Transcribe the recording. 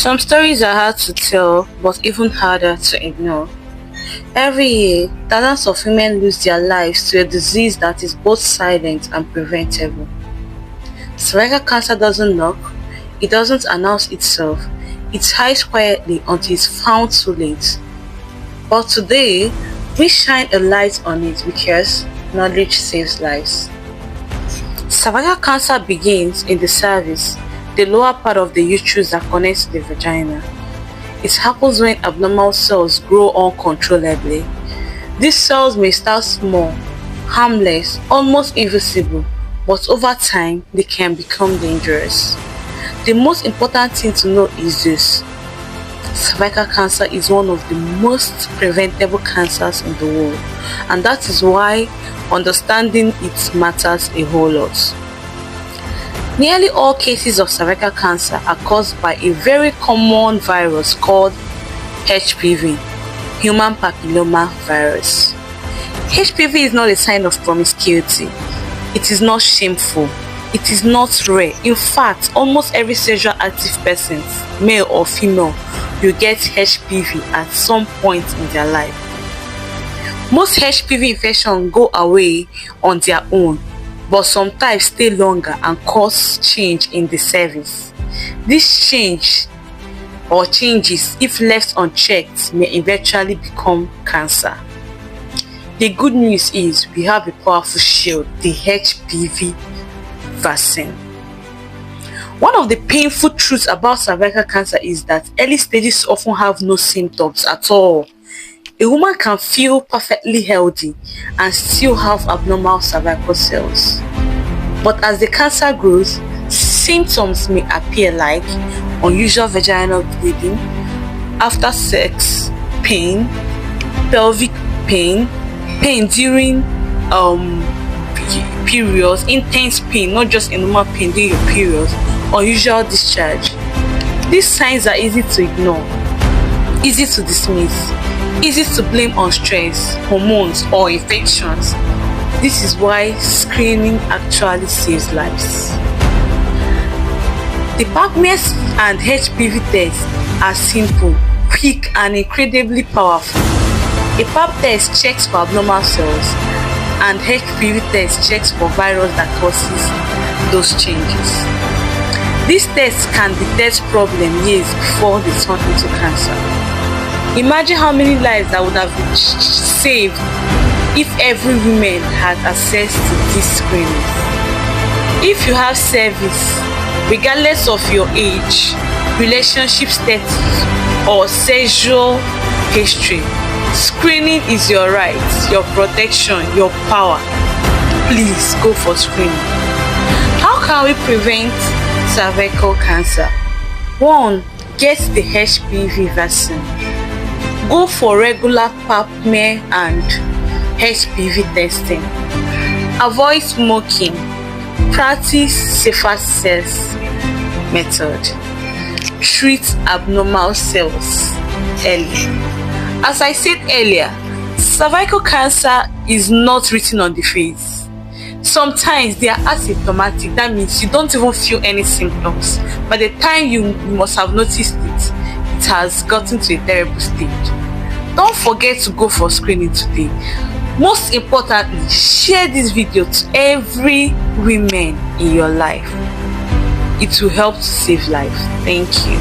Some stories are hard to tell, but even harder to ignore. Every year, thousands of women lose their lives to a disease that is both silent and preventable. Cervical cancer doesn't knock, it doesn't announce itself, it hides quietly until it's found too late. But today, we shine a light on it because knowledge saves lives. Cervical cancer begins in the cervix, the lower part of the uterus that connects to the vagina. It happens when abnormal cells grow uncontrollably. These cells may start small, harmless, almost invisible, but over time they can become dangerous. The most important thing to know is this: cervical cancer is one of the most preventable cancers in the world, and that is why understanding it matters a whole lot. Nearly all cases of cervical cancer are caused by a very common virus called HPV, human papilloma virus. HPV is not a sign of promiscuity. It is not shameful. It is not rare. In fact, almost every sexually active person, male or female, will get HPV at some point in their life. Most HPV infections go away on their own, but sometimes stay longer and cause change in the cervix. This changes, if left unchecked, may eventually become cancer. The good news is we have a powerful shield, the HPV vaccine. One of the painful truths about cervical cancer is that early stages often have no symptoms at all. A woman can feel perfectly healthy and still have abnormal cervical cells. But as the cancer grows, symptoms may appear like unusual vaginal bleeding, after sex pain, pelvic pain, pain during periods, intense pain, not just a normal pain during your periods, unusual discharge. These signs are easy to ignore, easy to dismiss, easy to blame on stress, hormones, or infections. This is why screening actually saves lives. The pap smears and HPV tests are simple, quick, and incredibly powerful. A pap test checks for abnormal cells, and HPV test checks for virus that causes those changes. These tests can detect problems years before they turn into cancer. Imagine how many lives that would have been saved if every woman had access to these screenings. If you have service, regardless of your age, relationship status, or sexual history, screening is your right, your protection, your power. Please go for screening. How can we prevent cervical cancer? 1. Get the HPV vaccine. Go for regular pap smear and HPV testing. Avoid smoking. Practice safer sex method. Treat abnormal cells early. As I said earlier, cervical cancer is not written on the face. Sometimes they are asymptomatic. That means you don't even feel any symptoms. By the time you must have noticed it, it has gotten to a terrible stage. Don't forget to go for screening today. Most importantly, share this video to every woman in your life. It will help to save lives. Thank you.